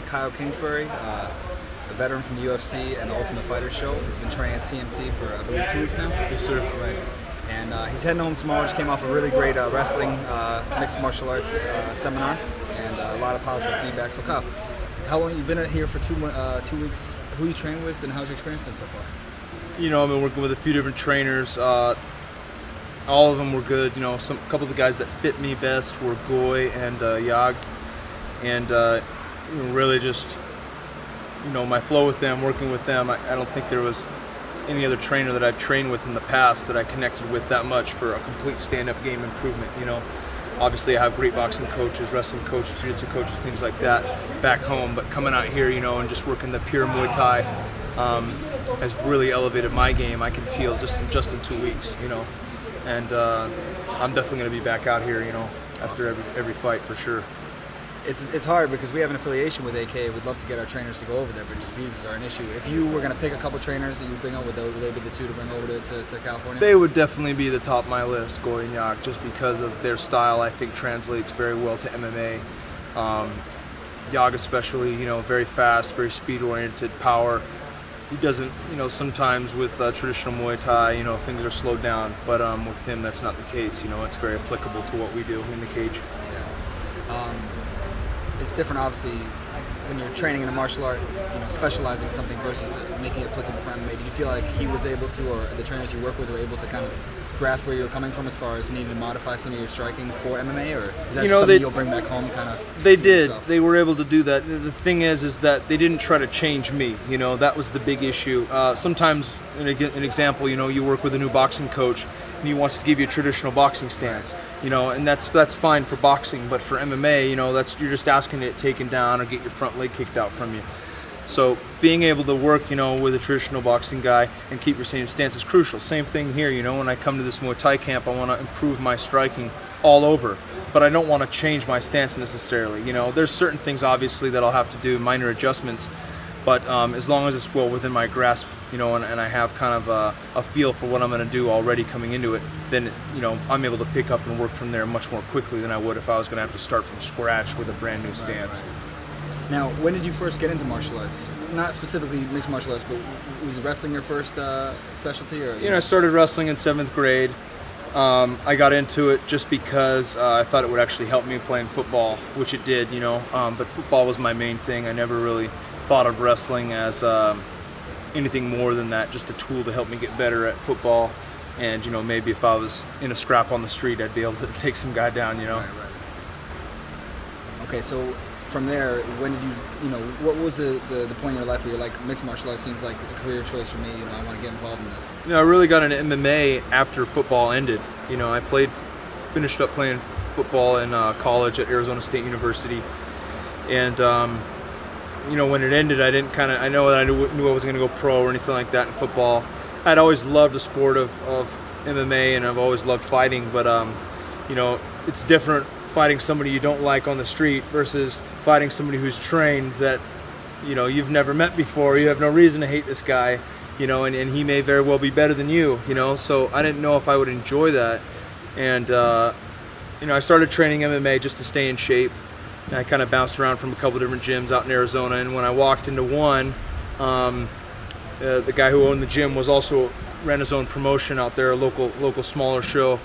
Kyle Kingsbury, a veteran from the UFC and the Ultimate Fighter show. He's been training at TMT for, I believe, 2 weeks now. Yes, sir. Right. And he's heading home tomorrow. Just came off a really great wrestling mixed martial arts seminar, and a lot of positive feedback. So, Kyle, how long you been here for 2 weeks? Who you train with, and how's your experience been so far? You know, I've been working with a few different trainers. All of them were good. You know, a couple of the guys that fit me best were Goy and Yag, and really just, you know, my flow with them, working with them. I don't think there was any other trainer that I've trained with in the past that I connected with that much for a complete stand-up game improvement. You know, obviously I have great boxing coaches, wrestling coaches, jiu-jitsu coaches, things like that back home. But coming out here, you know, and just working the pure Muay Thai has really elevated my game. I can feel just in 2 weeks, you know. And I'm definitely going to be back out here, you know, after every fight for sure. It's hard because we have an affiliation with AK. We'd love to get our trainers to go over there, but just visas are an issue. If you were going to pick a couple trainers that you bring over, would they be the two to bring over to California? They would definitely be the top of my list, Goy and Yak, just because of their style. I think translates very well to MMA. Yag especially, you know, very fast, very speed-oriented, power. He doesn't, you know, sometimes with traditional Muay Thai, you know, things are slowed down, but with him that's not the case. You know, it's very applicable to what we do in the cage. Yeah. It's different, obviously, when you're training in a martial art, you know, specializing in something versus making it applicable for MMA. Did you feel like he was able to, or the trainers you work with were able to kind of grasp where you were coming from as far as needing to modify some of your striking for MMA, or is that something you'll bring back home kind of? They did. Yourself? They were able to do that. The thing is that they didn't try to change me. You know, that was the big issue. Sometimes, an example, you know, you work with a new boxing coach and he wants to give you a traditional boxing stance, you know, and that's fine for boxing, but for MMA, you know, you're just asking it taken down or get your front leg kicked out from you. So being able to work, you know, with a traditional boxing guy and keep your same stance is crucial. Same thing here, you know, when I come to this Muay Thai camp, I want to improve my striking all over, but I don't want to change my stance necessarily. You know, there's certain things obviously that I'll have to do, minor adjustments, but as long as it's well within my grasp, you know, and I have kind of a feel for what I'm going to do already coming into it, then, you know, I'm able to pick up and work from there much more quickly than I would if I was going to have to start from scratch with a brand new stance. Now, when did you first get into martial arts? Not specifically mixed martial arts, but was wrestling your first specialty? Or, you know, I started wrestling in 7th grade. I got into it just because I thought it would actually help me playing football, which it did, you know, but football was my main thing. I never really thought of wrestling as anything more than that, just a tool to help me get better at football. And, you know, maybe if I was in a scrap on the street, I'd be able to take some guy down, you know. Right. Okay, so from there, when did you know, what was the point in your life where you're like, mixed martial arts seems like a career choice for me, you know, I want to get involved in this? You know, I really got into MMA after football ended. You know, I finished up playing football in college at Arizona State University, and you know, when it ended, I know that I knew I wasn't going to go pro or anything like that in football. I'd always loved the sport of MMA, and I've always loved fighting, but you know, it's different fighting somebody you don't like on the street versus fighting somebody who's trained that, you know, you've never met before. You have no reason to hate this guy, you know, and he may very well be better than you, you know, so I didn't know if I would enjoy that. And you know, I started training MMA just to stay in shape. And I kind of bounced around from a couple different gyms out in Arizona, and when I walked into one, the guy who owned the gym ran his own promotion out there, a local smaller show.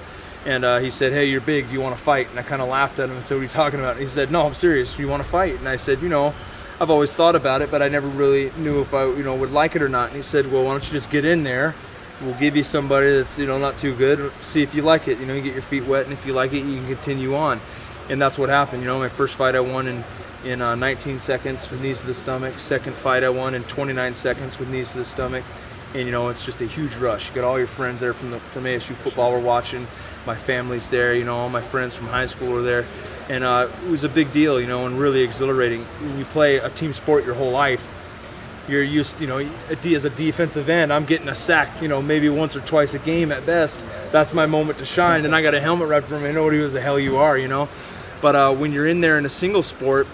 And he said, "Hey, you're big, do you want to fight?" And I kind of laughed at him and said, "What are you talking about?" And he said, "No, I'm serious, do you want to fight?" And I said, "You know, I've always thought about it, but I never really knew if I, you know, would like it or not." And he said, "Well, why don't you just get in there? We'll give you somebody that's, you know, not too good, see if you like it. You know, you get your feet wet, and if you like it, you can continue on." And that's what happened. You know, my first fight I won in 19 seconds with knees to the stomach. Second fight I won in 29 seconds with knees to the stomach. And, you know, it's just a huge rush. You got all your friends there from ASU football we're watching. My family's there, you know, all my friends from high school were there. And it was a big deal, you know, and really exhilarating. When you play a team sport your whole life, you're used, you know, as a defensive end, I'm getting a sack, you know, maybe once or twice a game at best. That's my moment to shine. And I got a helmet right from him. I know what the hell you are, you know. But when you're in there in a single sport,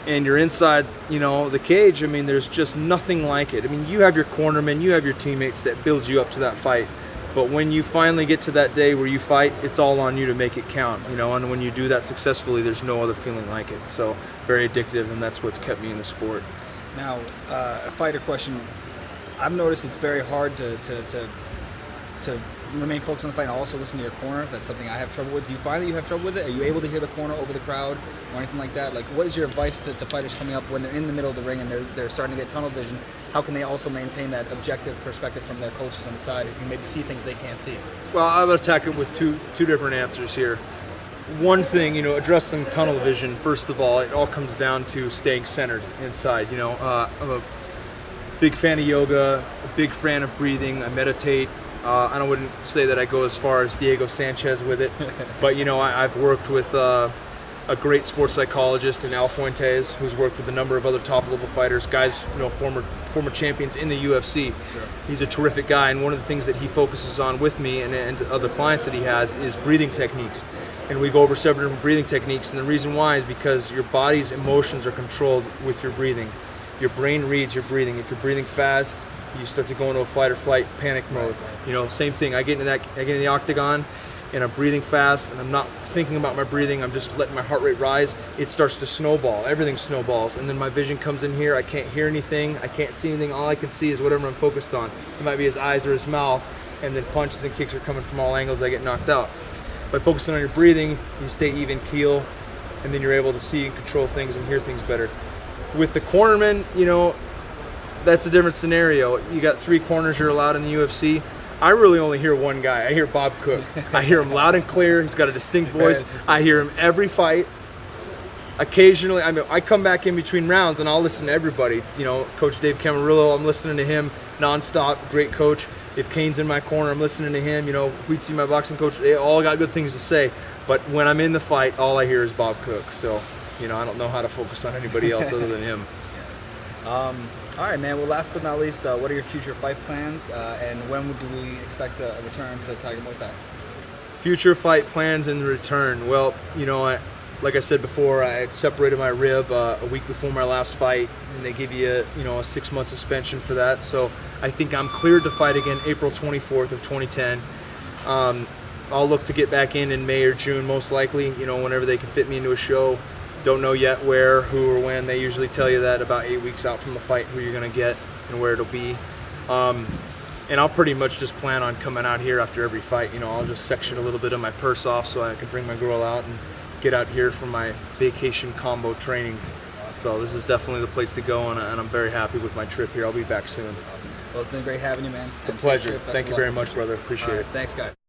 and you're inside, you know, the cage, I mean, there's just nothing like it. I mean, you have your cornermen, you have your teammates that build you up to that fight. But when you finally get to that day where you fight, it's all on you to make it count, you know, and when you do that successfully, there's no other feeling like it. So very addictive, and that's what's kept me in the sport. Now, a fighter question. I've noticed it's very hard to remain focused on the fight and also listen to your corner. That's something I have trouble with. Do you find that you have trouble with it? Are you able to hear the corner over the crowd or anything like that? Like, what is your advice to fighters coming up when they're in the middle of the ring and they're starting to get tunnel vision? How can they also maintain that objective perspective from their coaches on the side if you maybe see things they can't see? Well, I would attack it with two different answers here. One thing, you know, addressing tunnel vision, first of all, it all comes down to staying centered inside. You know, I'm a big fan of yoga, a big fan of breathing. I meditate. I wouldn't say that I go as far as Diego Sanchez with it, but you know, I've worked with a great sports psychologist in Al Fuentes, who's worked with a number of other top-level fighters, guys, you know, former champions in the UFC. Sure. He's a terrific guy, and one of the things that he focuses on with me and other clients that he has is breathing techniques. And we go over several different breathing techniques, and the reason why is because your body's emotions are controlled with your breathing. Your brain reads your breathing. If you're breathing fast, you start to go into a fight or flight panic mode. You know, same thing. I get in the octagon and I'm breathing fast and I'm not thinking about my breathing. I'm just letting my heart rate rise. It starts to snowball. Everything snowballs. And then my vision comes in here. I can't hear anything. I can't see anything. All I can see is whatever I'm focused on. It might be his eyes or his mouth, and then punches and kicks are coming from all angles. I get knocked out. By focusing on your breathing, you stay even keel, and then you're able to see and control things and hear things better. With the cornerman, you know, that's a different scenario. You got 3 corners you're allowed in the UFC. I really only hear one guy. I hear Bob Cook. I hear him loud and clear. He's got a distinct voice. I hear him every fight. Occasionally, I mean, I come back in between rounds and I'll listen to everybody. You know, Coach Dave Camarillo, I'm listening to him nonstop. Great coach. If Kane's in my corner, I'm listening to him. You know, Wheatsy, my boxing coach, they all got good things to say. But when I'm in the fight, all I hear is Bob Cook. So, you know, I don't know how to focus on anybody else other than him. All right, man. Well, last but not least, what are your future fight plans, and when do we expect a return to Tiger Muay Thai? Future fight plans and return. Well, you know, like I said before, I separated my rib a week before my last fight, and they give you a 6-month suspension for that. So I think I'm cleared to fight again April 24th of 2010. I'll look to get back in May or June, most likely. You know, whenever they can fit me into a show. Don't know yet where, who, or when. They usually tell you that about 8 weeks out from the fight, who you're going to get and where it'll be. And I'll pretty much just plan on coming out here after every fight. You know, I'll just section a little bit of my purse off so I can bring my girl out and get out here for my vacation combo training. So this is definitely the place to go, and I'm very happy with my trip here. I'll be back soon. Awesome. Well, it's been great having you, man. It's a pleasure. Thank you very much, brother. Appreciate it. Thanks, guys.